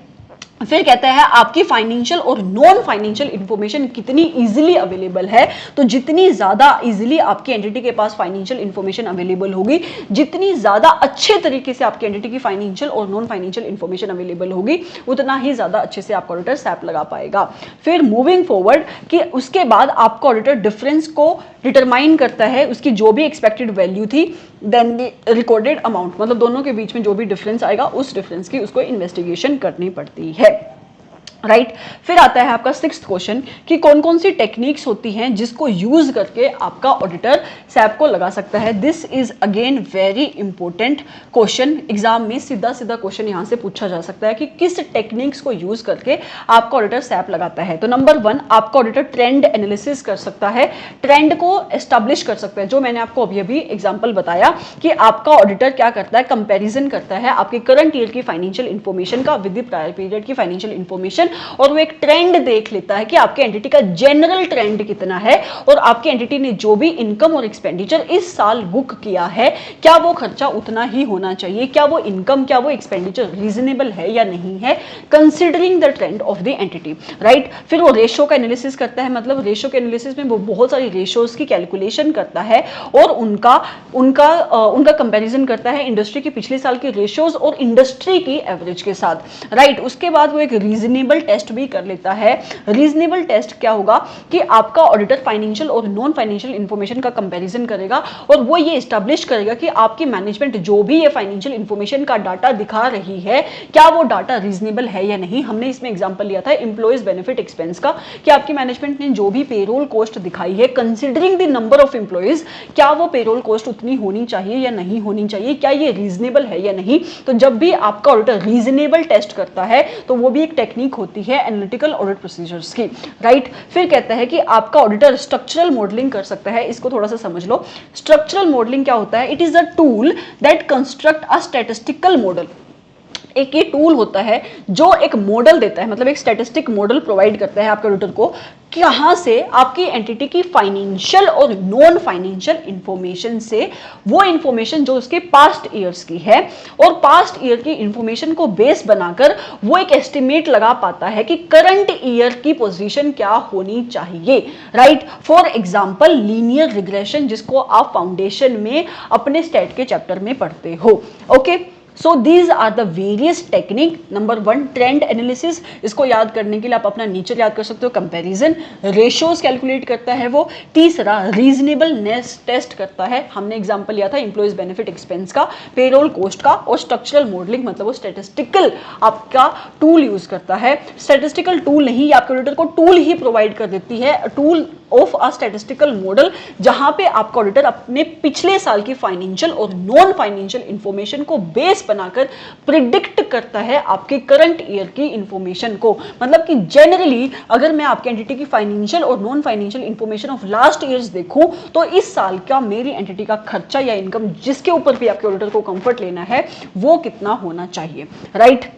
फिर कहता है आपकी फाइनेंशियल और नॉन फाइनेंशियल इंफॉर्मेशन कितनी इजीली अवेलेबल है। तो जितनी ज्यादा इजीली आपकी एंटिटी के पास फाइनेंशियल इंफॉर्मेशन अवेलेबल होगी, जितनी ज्यादा अच्छे तरीके से आपकी एंटिटी की फाइनेंशियल और नॉन फाइनेंशियल इंफॉर्मेशन अवेलेबल होगी, उतना ही ज्यादा अच्छे से आपका ऑडिटर सैप लगा पाएगा। फिर मूविंग फॉरवर्ड कि उसके बाद आपका ऑडिटर डिफरेंस को डिटरमाइन करता है, उसकी जो भी एक्सपेक्टेड वैल्यू थी देन द रिकॉर्डेड अमाउंट, मतलब दोनों के बीच में जो भी डिफरेंस आएगा उस डिफरेंस की उसको इन्वेस्टिगेशन करनी पड़ती है, राइट। फिर आता है आपका 6th क्वेश्चन कि कौन कौन सी टेक्निक्स होती हैं जिसको यूज करके आपका ऑडिटर सैप को लगा सकता है। This is again very important question, exam में सीधा सीधा क्वेश्चन यहां से पूछा जा सकता है कि किस टेक्निक्स को यूज करके आपका ऑडिटर सैप लगाता है। तो नंबर 1, आपका ऑडिटर ट्रेंड एनालिसिस कर सकता है, ट्रेंड को एस्टैब्लिश कर सकता है। जो मैंने आपको अभी अभी एग्जाम्पल बताया कि आपका ऑडिटर क्या करता है, कंपेरिजन करता है आपके करंट ईयर की फाइनेंशियल इंफॉर्मेशन का विद द प्रायर पीरियड की फाइनेंशियल इंफॉर्मेशन, इंफॉर्मेशन और वो एक ट्रेंड देख लेता है कि आपके एंटिटी का जनरल ट्रेंड कितना है और आपके एंटिटी ने जो भी इनकम और एक्सपेंडिचर इस साल बुक किया है क्या वो खर्चा उतना ही होना चाहिए, क्या वो इनकम, क्या वो एक्सपेंडिचर रीजनेबल है या नहीं है, considering the trend of the entity, right. फिर वो रेशो का एनालिसिस करता है, मतलब रेशो के एनालिसिस में वो बहुत सारी रेशोज की कैलकुलेशन करता है और उनका कंपैरिजन करता है इंडस्ट्री के पिछले साल के रेशोज और इंडस्ट्री की एवरेज के साथ, राइट। उसके बाद वो एक रीजनेबल टेस्ट भी कर लेता है। रीजनेबल टेस्ट क्या होगा कि आपका ऑडिटर फाइनेंशियल और नॉन फाइनेंशियल इंफॉर्मेशन का कंपैरिजन करेगा और वो ये एस्टैब्लिश करेगा कि आपकी मैनेजमेंट जो भी ये फाइनेंशियल इंफॉर्मेशन का डाटा दिखा रही है क्या वो डाटा रीजनेबल है या नहीं। हमने इसमें एग्जांपल लिया था एम्प्लॉइज बेनिफिट एक्सपेंस का कि आपकी मैनेजमेंट ने जो भी पेरोल कॉस्ट दिखाई है considering the number of employees क्या वो पेरोल कॉस्ट उतनी होनी चाहिए या नहीं होनी चाहिए, क्या ये रीजनेबल है या नहीं। तो जब भी आपका ऑडिटर रीजनेबल टेस्ट करता है तो वो भी एक टेक्निक होती है एनालिटिकल ऑडिट प्रोसीजर्स की, राइट। फिर कहता है कि आपका ऑडिटर स्ट्रक्चरल मॉडलिंग कर सकता है। इसको थोड़ा सा समझ लो। स्ट्रक्चरल मॉडलिंग क्या होता है? It is a tool that construct a statistical model. एक ये टूल होता है जो एक मॉडल देता है, मतलब एक स्टैटिस्टिक मॉडल प्रोवाइड करता है आपके ऑडिटर को कहां से आपकी एंटिटी की फाइनेंशियल और नॉन फाइनेंशियल इंफॉर्मेशन से वो इंफॉर्मेशन जो उसके पास्ट ईयर्स की है और पास्ट ईयर की इंफॉर्मेशन को बेस बनाकर वो एक एस्टिमेट लगा पाता है कि करंट ईयर की पोजीशन क्या होनी चाहिए, right. For example linear regression जिसको आप फाउंडेशन में अपने स्टैट के चैप्टर में पढ़ते हो, okay. So these are the various technique. Number 1 trend analysis, इसको याद करने के लिए आप अपना नेचर याद कर सकते हो, कंपैरिजन, रेशियोज कैलकुलेट करता है वो। तीसरा रीजनेबलनेस टेस्ट करता है, हमने एग्जांपल लिया था एम्प्लॉइज बेनिफिट एक्सपेंस का, पेरोल कॉस्ट का। और स्ट्रक्चरल मॉडलिंग मतलब वो स्टैटिस्टिकल आपका टूल यूज करता है। स्टैटिस्टिकल टूल नहीं, आपके ऑडिटर को टूल ही प्रोवाइड कर देती है, tool of a statistical model, जहां पे आपका ऑडिटर अपने पिछले साल की फाइनेंशियल और नॉन फाइनेंशियल इंफॉर्मेशन को बेस बनाकर प्रिडिक्ट करता है आपके करंट ईयर की इंफॉर्मेशन को। मतलब कि जनरली अगर मैं आपके एंटिटी की फाइनेंशियल और non financial information of last years देखूं तो इस साल का मेरी एंटिटी का खर्चा या इनकम जिसके ऊपर भी आपके ऑडिटर को कंफर्ट लेना है वो कितना होना चाहिए, राइट।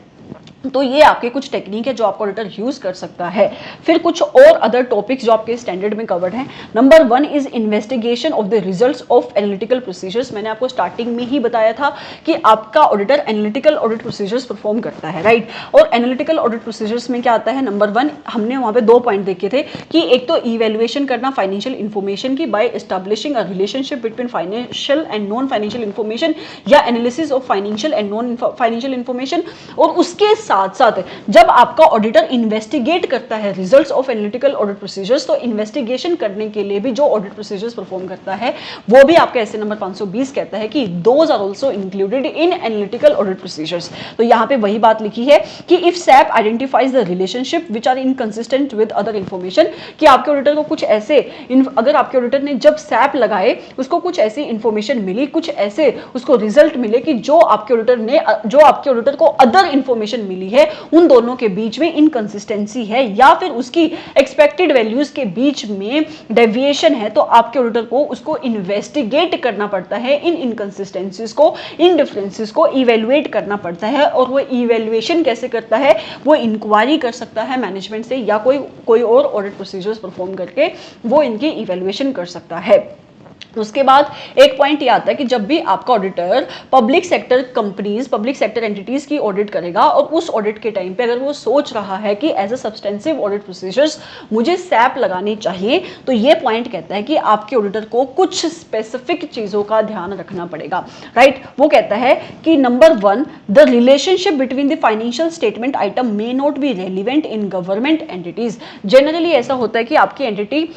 तो ये आपके कुछ टेक्निक है जो आपका ऑडिटर यूज कर सकता है। फिर कुछ और अदर टॉपिक्स जो आपके स्टैंडर्ड में कवर्ड हैं। Number 1 is investigation of the results of analytical procedures. मैंने आपको स्टार्टिंग में ही बताया था कि आपका auditor analytical audit procedures perform करता है, राइट। और एनालिटिकल ऑडिट प्रोसीजर्स में क्या आता है? नंबर 1 हमने वहां पे 2 पॉइंट देखे थे कि एक तो इवेल्युएशन करना फाइनेंशियल इंफॉर्मेशन की by establishing a relationship between financial and non financial information या analysis of financial and non financial information. और उसके साथ साथ जब आपका ऑडिटर इन्वेस्टिगेट करता है results of analytical audit procedures तो इन्वेस्टिगेशन करने के लिए भी जो ऑडिट प्रोसीजर्स परफॉर्म करता है वो भी आपका एसए नंबर 520 कहता है कि those are also included in analytical audit procedures. तो यहां पे वही बात लिखी है कि if SAP identifies the relationship which are inconsistent with other information, कि आपके ऑडिटर को कुछ ऐसे अगर आपके ऑडिटर ने जब सैप लगाए उसको कुछ ऐसी इंफॉर्मेशन मिली, कुछ ऐसे उसको रिजल्ट मिले कि जो आपके ऑडिटर को अदर इंफॉर्मेशन मिली है उन दोनों के बीच में इनकंसिस्टेंसी है या फिर उसकी एक्सपेक्टेड वैल्यूज के बीच में डेविएशन है, तो आपके ऑडिटर को उसको इन्वेस्टिगेट करना पड़ता है, इन इनकंसिस्टेंसीज को, इन डिफरेंसेस को इवेलुएट करना पड़ता है। और वो इवेलुएशन कैसे करता है? वो इंक्वायरी कर सकता है मैनेजमेंट से या कोई और ऑडिट प्रोसीजर्स परफॉर्म करके वो इनकी इवेलुएशन कर सकता है। उसके बाद एक पॉइंट ये आता है कि जब भी आपका auditor public sector companies, public sector entities की ऑडिट करेगा और उस ऑडिट के टाइम पे अगर वो सोच रहा है कि as a substantive audit procedures मुझे सैप लगानी चाहिए, तो ये पॉइंट कहता है कि आपके ऑडिटर को कुछ स्पेसिफिक चीजों का ध्यान रखना पड़ेगा, राइट। वो कहता है कि number 1 the relationship between the financial statement item may not be relevant in government entities. Generally ऐसा होता है कि आपकी एंटिटी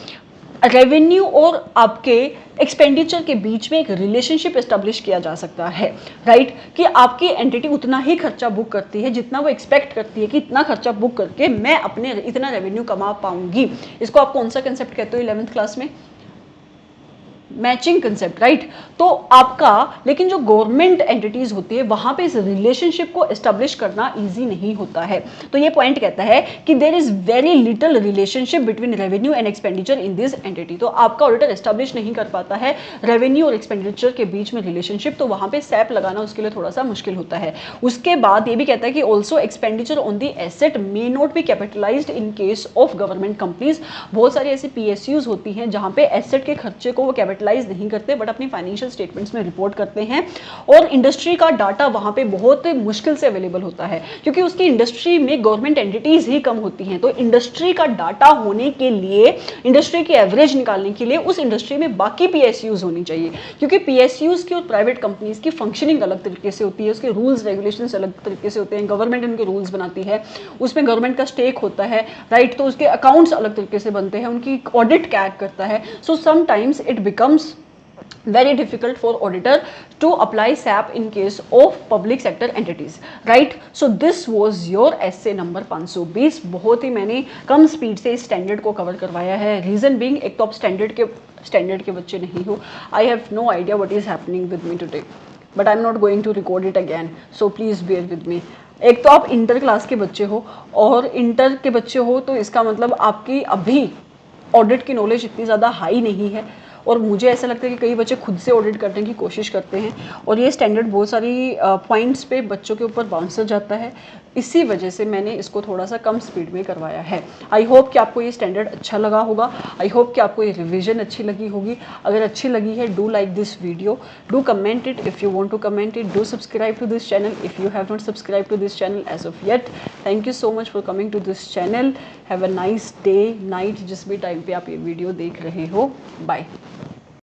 रेवेन्यू और आपके एक्सपेंडिचर के बीच में एक रिलेशनशिप एस्टेब्लिश किया जा सकता है, राइट। कि आपकी एंटिटी उतना ही खर्चा बुक करती है जितना वो एक्सपेक्ट करती है कि इतना खर्चा बुक करके मैं अपने इतना रेवेन्यू कमा पाऊंगी। इसको आप कौन सा कंसेप्ट कहते हो 11th क्लास में? Matching concept, right. तो आपका, लेकिन जो गवर्नमेंट एंटिटीज होती है वहां पे इस रिलेशनशिप को एस्टेब्लिश करना इजी नहीं होता है। तो ये पॉइंट कहता है कि there is very little relationship between revenue and expenditure in this entity. तो आपका ऑडिटर एस्टेब्लिश नहीं कर पाता है रेवेन्यू और एक्सपेंडिचर के बीच में रिलेशनशिप, तो वहां पे सैप लगाना उसके लिए थोड़ा सा मुश्किल होता है। उसके बाद ये भी कहता है कि also expenditure on the asset may not be capitalised in case of government companies. बहुत सारी ऐसी पीएसयूज होती हैं जहां पे एसेट के खर्चे को वो कैपिटलाइज नहीं करते बट अपनी फाइनेंशियल स्टेटमेंट्स में रिपोर्ट करते हैं, और इंडस्ट्री का डाटा वहां पे बहुत मुश्किल से अवेलेबल होता है क्योंकि उसकी इंडस्ट्री में गवर्नमेंट एंटिटीज ही कम होती हैं। तो इंडस्ट्री का डाटा होने के लिए, इंडस्ट्री की एवरेज निकालने के लिए उस इंडस्ट्री में बाकी पीएसयूज होनी चाहिए, क्योंकि पीएसयूज की और प्राइवेट कंपनीज की फंक्शनिंग अलग तरीके से होती है, उसके रूल्स रेगुलेशंस अलग तरीके से होते हैं, गवर्नमेंट उनके रूल्स बनाती है, उसमें गवर्नमेंट का स्टेक होता है, राइट। तो उसके अकाउंट्स अलग तरीके से बनते हैं, उनकी ऑडिट कैग करता है। So sometimes it becomes very difficult for auditor to apply SAP in case of public sector entities, right? So this was your essay number 520। बहुत ही मैंने कम स्पीड से इस स्टैंडर्ड को कवर करवाया है। रीजन बीइंग, एक तो आप स्टैंडर्ड के बच्चे नहीं हो। I have no idea what is happening with me today, but I am not going to record it again, so please bear with me. एक तो आप इंटर क्लास के बच्चे हो, और इंटर के बच्चे हो तो इसका मतलब आपकी अभी ऑडिट की नॉलेज इतनी ज़्यादा हाई नहीं है, और मुझे ऐसा लगता है कि कई बच्चे खुद से ऑडिट करने की कोशिश करते हैं, और ये स्टैंडर्ड बहुत सारी पॉइंट्स पे बच्चों के ऊपर बाउंस हो जाता है। इसी वजह से मैंने इसको थोड़ा सा कम स्पीड में करवाया है। आई होप कि आपको ये स्टैंडर्ड अच्छा लगा होगा, आई होप कि आपको ये रिवीजन अच्छी लगी होगी। अगर अच्छी लगी है, do like this video, do comment it if you want to comment it, do subscribe to this channel if you have not subscribe to this channel as of yet. Thank you so much for coming to this channel. Have a nice day, night, जिस भी time पे आप ये video देख रहे हो। Bye.